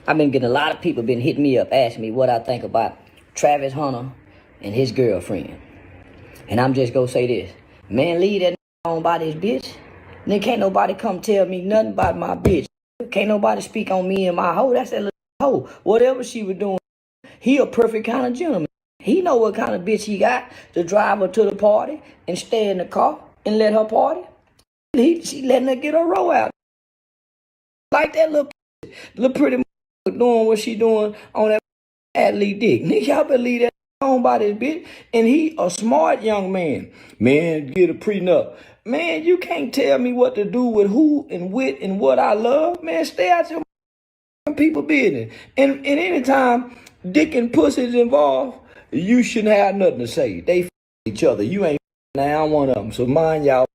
I've been getting a lot of people been hitting me up asking me what I think about Travis Hunter and his girlfriend. And I'm just gonna say this. Man, leave that on by this bitch. Then can't nobody come tell me nothing about my bitch. Can't nobody speak on me and my hoe. That's that little hoe. Whatever she was doing, he a perfect kind of gentleman. He know what kind of bitch he got to drive her to the party and stay in the car and let her party. She letting her get her roll out. Like that little pretty doing what she doing on that athlete dick. Nigga, y'all believe that on by this bitch. And he a smart young man. Man, get a prenup. Man, you can't tell me what to do with who and with and what I love. Man, stay out your people business. And anytime dick and pussy is involved, you shouldn't have nothing to say. They each other. You ain't now one of them. So mind y'all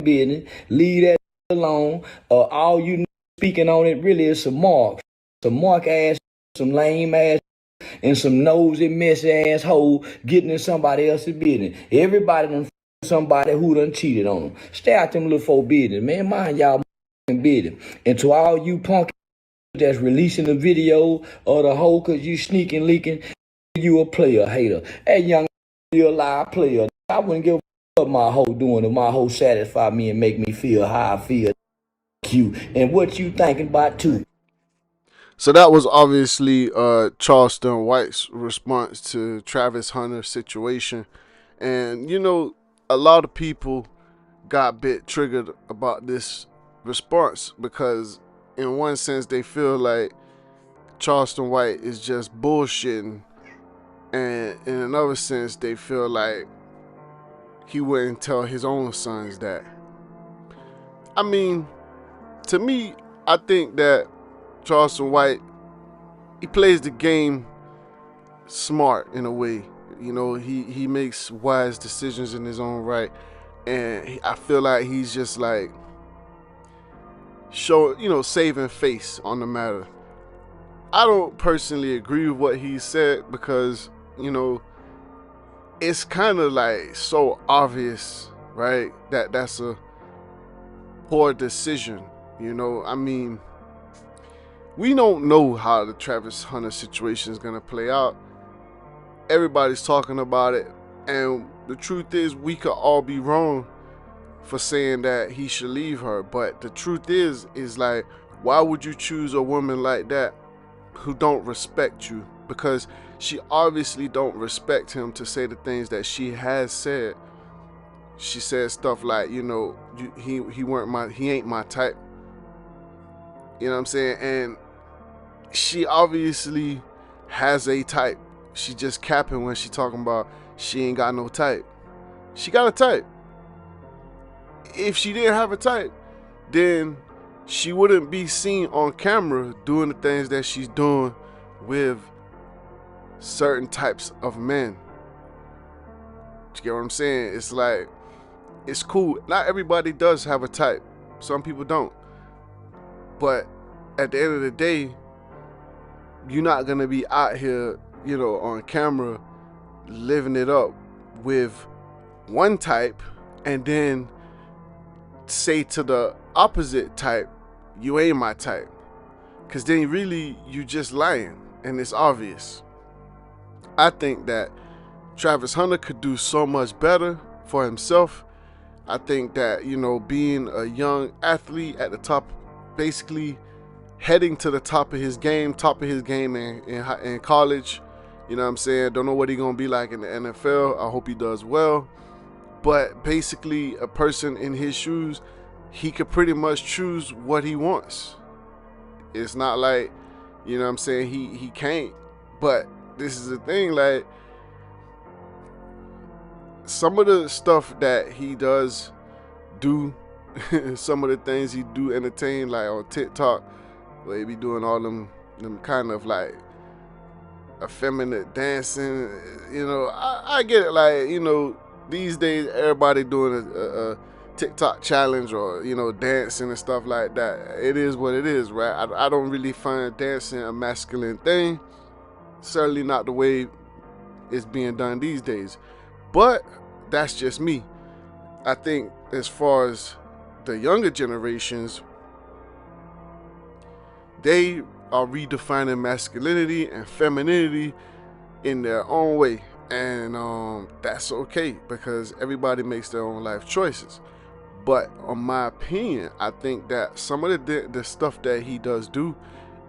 business. Leave that alone. All you speaking on it really is some mark ass, some lame ass, and some nosy, messy asshole getting in somebody else's business. Everybody done somebody who done cheated on them. Stay out them little folk business, man. Mind y'all business. And to all you punk that's releasing the video of the hoe cause you sneaking, leaking, you a player hater. That young you a live player. I wouldn't give a what my hoe doing if my hoe satisfy me and make me feel how I feel. You and what you thinking about too. So that was obviously Charleston White's response to Travis Hunter's situation. And, you know, a lot of people got a bit triggered about this response because in one sense they feel like Charleston White is just bullshitting. And in another sense they feel like he wouldn't tell his own sons that. I mean, to me, I think that Charleston White, he plays the game smart in a way. You know, he makes wise decisions in his own right. And I feel like he's just like saving face on the matter. I don't personally agree with what he said because, you know, it's kind of like so obvious, right? That's a poor decision. You know, I mean, we don't know how the Travis Hunter situation is going to play out. Everybody's talking about it. And the truth is, we could all be wrong for saying that he should leave her. But the truth is like, why would you choose a woman like that who don't respect you? Because she obviously don't respect him to say the things that she has said. She said stuff like, you know, he ain't my type. You know what I'm saying? And she obviously has a type. She just capping when she talking about she ain't got no type. She got a type. If she didn't have a type, then she wouldn't be seen on camera doing the things that she's doing with certain types of men. You get what I'm saying? It's like, it's cool. Not everybody does have a type. Some people don't. But at the end of the day, you're not going to be out here, you know, on camera living it up with one type and then say to the opposite type, you ain't my type. Because then really you just lying and it's obvious. I think that Travis Hunter could do so much better for himself. I think that, you know, being a young athlete at the top, basically heading to the top of his game in college, you know what I'm saying? Don't know what he's going to be like in the NFL. I hope he does well. But basically, a person in his shoes, he could pretty much choose what he wants. It's not like, you know what I'm saying, he can't. But this is the thing, like, some of the stuff that he does do, some of the things he do entertain, like on TikTok, where he be doing all them kind of like effeminate dancing, you know, I get it, like, you know, these days everybody doing a TikTok challenge or, you know, dancing and stuff like that. It is what it is, right? I don't really find dancing a masculine thing. Certainly not the way it's being done these days. But that's just me. I think as far as the younger generations, they are redefining masculinity and femininity in their own way. And that's okay, because everybody makes their own life choices. But on my opinion, I think that some of the stuff that he does do,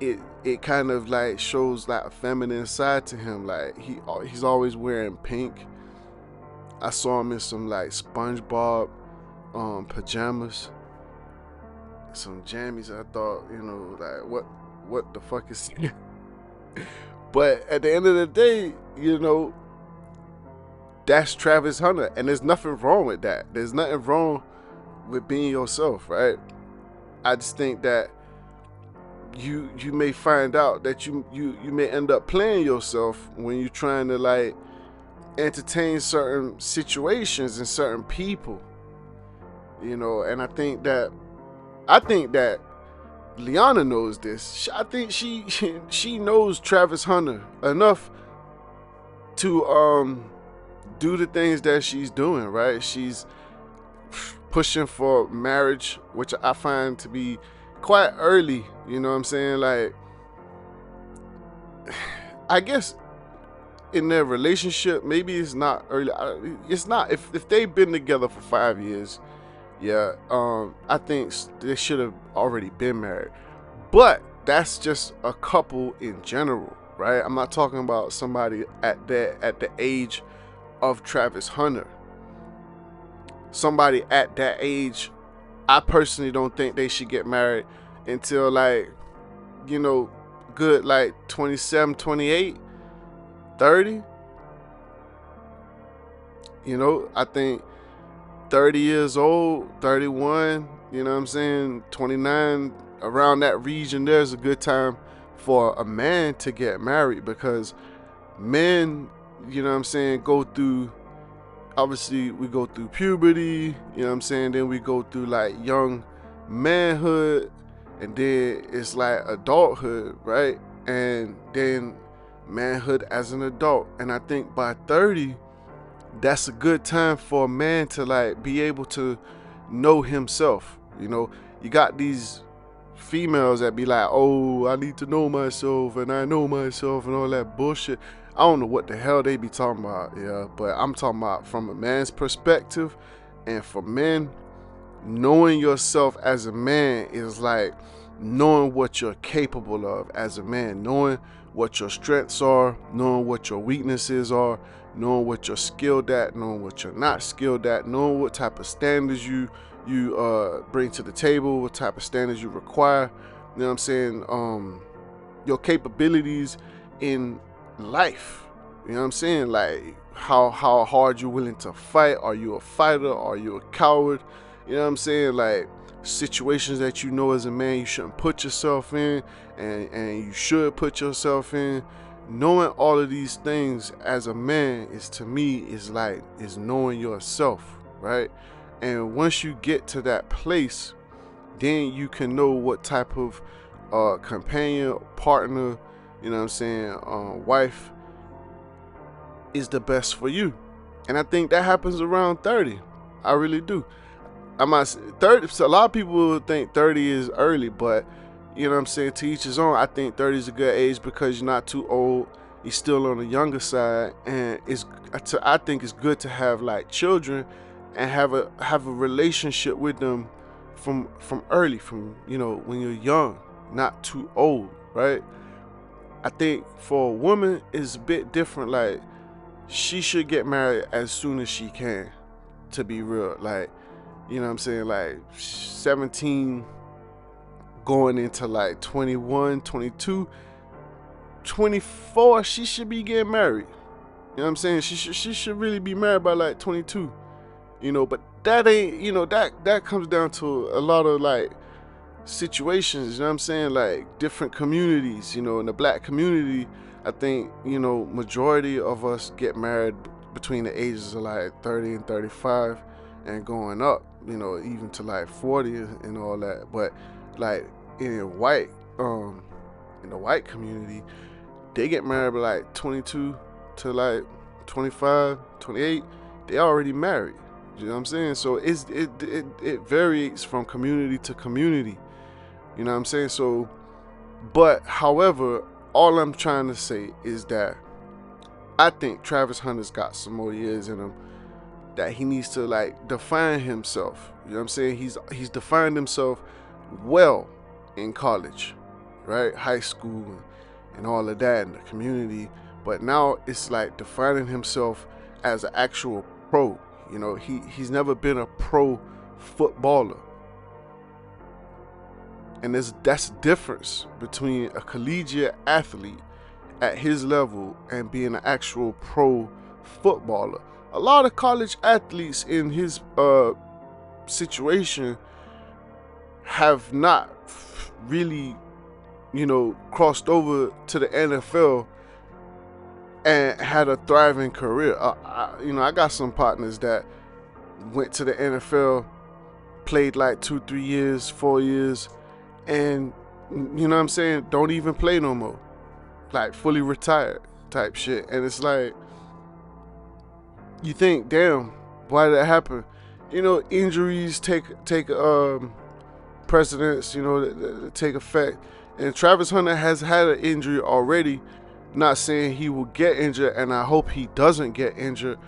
it kind of like shows like a feminine side to him. Like he's always wearing pink. I saw him in some like SpongeBob pajamas, some jammies. I thought, like what the fuck is he? But at the end of the day, that's Travis Hunter, and there's nothing wrong with that. There's nothing wrong with being yourself, right? I just think that you may find out that you may end up playing yourself when you're trying to like entertain certain situations and certain people, and I think that Liana knows this. I think she knows Travis Hunter enough to do the things that she's doing, right? She's pushing for marriage, which I find to be quite early. You know what I'm saying? Like, I guess in their relationship, maybe it's not early. It's not. If they've been together for 5 years, yeah, I think they should have already been married. But that's just a couple in general, right? I'm not talking about somebody at the age of Travis Hunter. Somebody at that age, I personally don't think they should get married until like, good like 27, 28, 30. I think 30 years old, 31, 29, around that region, there's a good time for a man to get married, because men, go through, obviously we go through puberty, then we go through like young manhood, and then it's like adulthood, right? And then manhood as an adult. And I think by 30, that's a good time for a man to like be able to know himself. You got these females that be like, oh, I need to know myself and I know myself and all that bullshit. I don't know what the hell they be talking about, yeah, but I'm talking about from a man's perspective. And for men, knowing yourself as a man is like knowing what you're capable of as a man, knowing what your strengths are, knowing what your weaknesses are, knowing what you're skilled at, knowing what you're not skilled at, knowing what type of standards you bring to the table, what type of standards you require, you know what I'm saying, your capabilities in life, you know what I'm saying, like how hard you're willing to fight. Are you a fighter? Are you a coward? You know what I'm saying, like situations that as a man you shouldn't put yourself in, and you should put yourself in. Knowing all of these things as a man is knowing yourself, right? And once you get to that place, then you can know what type of companion, partner, you know what I'm saying, wife is the best for you. And I think that happens around 30. I really do. I'm not 30. So a lot of people think 30 is early, but you know what I'm saying, to each his own. I think 30 is a good age because you're not too old. You're still on the younger side, and I think it's good to have like children and have a relationship with them from early, from when you're young, not too old, right? I think for a woman it's a bit different. Like, she should get married as soon as she can, to be real. Like, you know what I'm saying, like 17 going into like 21, 22, 24, she should be getting married. You know what I'm saying? She should really be married by like 22. But that ain't, that comes down to a lot of like situations, you know what I'm saying? Like different communities, in the black community, I think, majority of us get married between the ages of like 30 and 35 and going up, even to like 40 and all that. But like in the white community, they get married by like 22 to like 25, 28. They already married. You know what I'm saying? So it varies from community to community. You know what I'm saying? So But however, all I'm trying to say is that I think Travis Hunter's got some more years in him, that he needs to like define himself. You know what I'm saying? He's defined himself well in college, right? High school and all of that in the community. But now it's like defining himself as an actual pro. You know, he's never been a pro footballer. And that's the difference between a collegiate athlete at his level and being an actual pro footballer. A lot of college athletes in his situation have not really, you know, crossed over to the NFL and had a thriving career. I got some partners that went to the NFL, played like 2-3 years, 4 years, and you know what I'm saying, don't even play no more, like fully retired type shit. And it's like, you think, damn, why did that happen? You know, injuries take precedence, you know, take effect. And Travis Hunter has had an injury already. Not saying he will get injured, and I hope he doesn't get injured.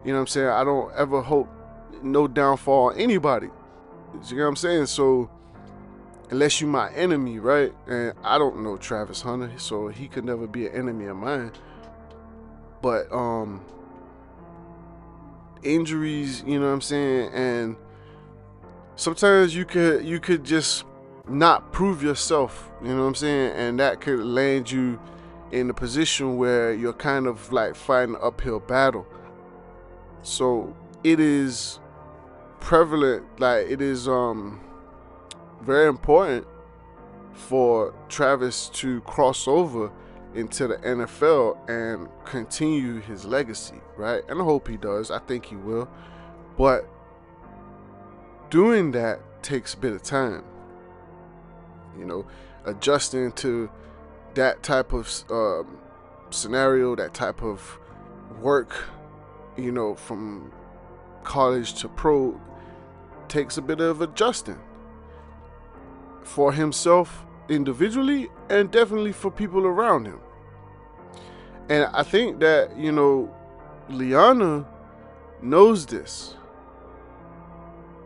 You know what I'm saying? I don't ever hope no downfall on anybody. You know what I'm saying? So unless you my enemy, right? And I don't know Travis Hunter, so he could never be an enemy of mine. But injuries, you know what I'm saying? And sometimes you could just not prove yourself, you know what I'm saying? And that could land you in a position where you're kind of like fighting an uphill battle. So it is prevalent, like it is very important for Travis to cross over into the NFL and continue his legacy, right? And I hope he does. I think he will. But doing that takes a bit of time. You know, adjusting to that type of scenario, that type of work, you know, from college to pro, takes a bit of adjusting for himself individually and definitely for people around him. And I think that, you know, Liana knows this.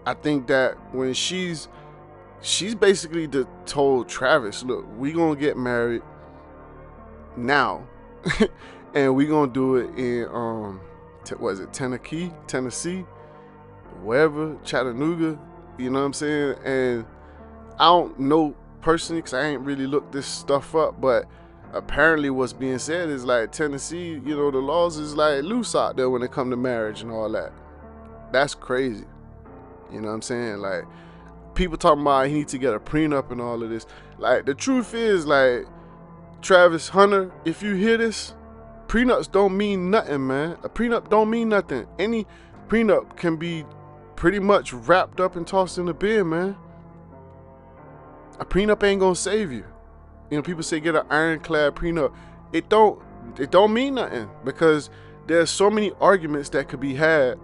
I think that when she's basically told Travis, look, we gonna get married now and we gonna do it in Tennessee, wherever, Chattanooga, you know what I'm saying? And I don't know personally, because I ain't really looked this stuff up, but apparently what's being said is like Tennessee, you know, the laws is like loose out there when it come to marriage and all that. That's crazy. You know what I'm saying? Like, people talking about he needs to get a prenup and all of this. Like, the truth is, like, Travis Hunter, if you hear this, prenups don't mean nothing, man. A prenup don't mean nothing. Any prenup can be pretty much wrapped up and tossed in the bin, man. A prenup ain't gonna save you. You know, people say get an ironclad prenup. It don't mean nothing, because there's so many arguments that could be had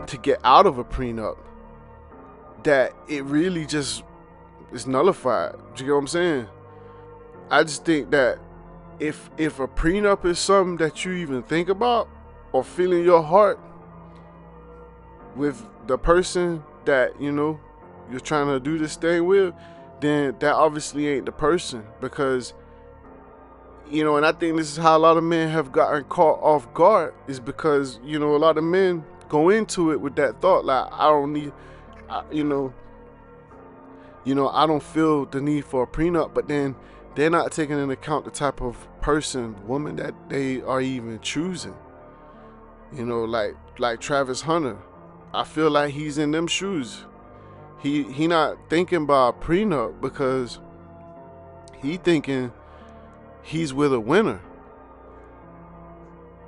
to get out of a prenup that it really just is nullified. Do you get what I'm saying? I just think that if a prenup is something that you even think about or feel in your heart with the person that, you know, you're trying to do this thing with, then that obviously ain't the person. Because, you know, and I think this is how a lot of men have gotten caught off guard, is because, you know, a lot of men go into it with that thought, like, I don't need, you know, I don't feel the need for a prenup, but then they're not taking into account the type of person, woman that they are even choosing. You know, like Travis Hunter, I feel like he's in them shoes. He not thinking about a prenup because he thinking he's with a winner.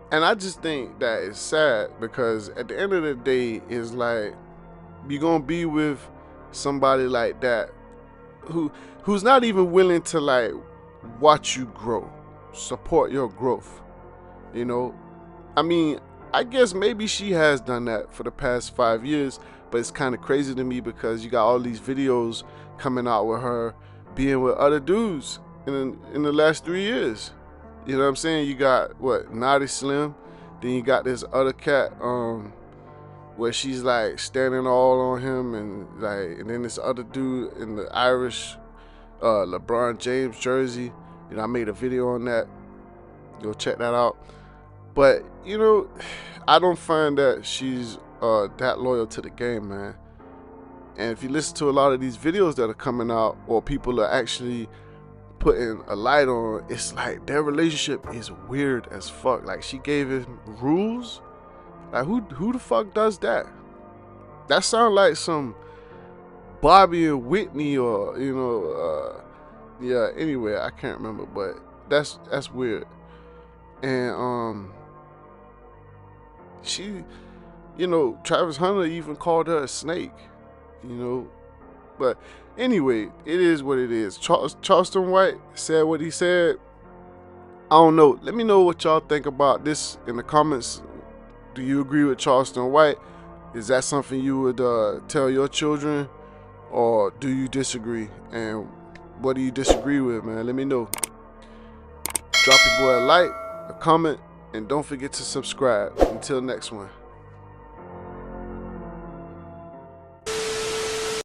And I just think that is sad, because at the end of the day, it's like, you're gonna be with somebody like that who's not even willing to like watch you grow, support your growth. You know, I mean, I guess maybe she has done that for the past 5 years, but it's kind of crazy to me because you got all these videos coming out with her being with other dudes in the last 3 years. You know what I'm saying? You got what, Naughty Slim, then you got this other cat, where she's like standing all on him, and then this other dude in the Irish LeBron James jersey. You know, I made a video on that. Go check that out. But you know, I don't find that she's that loyal to the game, man. And if you listen to a lot of these videos that are coming out, or people are actually putting a light on, it's like their relationship is weird as fuck. Like, she gave him rules. Like, who the fuck does that? That sounds like some Bobby and Whitney, or you know, yeah. Anyway, I can't remember, but that's weird. And she, you know, Travis Hunter even called her a snake. You know, but anyway, it is what it is. Charleston White said what he said. I don't know. Let me know what y'all think about this in the comments. Do you agree with Charleston White? Is that something you would tell your children, or do you disagree? And what do you disagree with, man? Let me know. Drop your boy a like, a comment, and don't forget to subscribe. Until next one.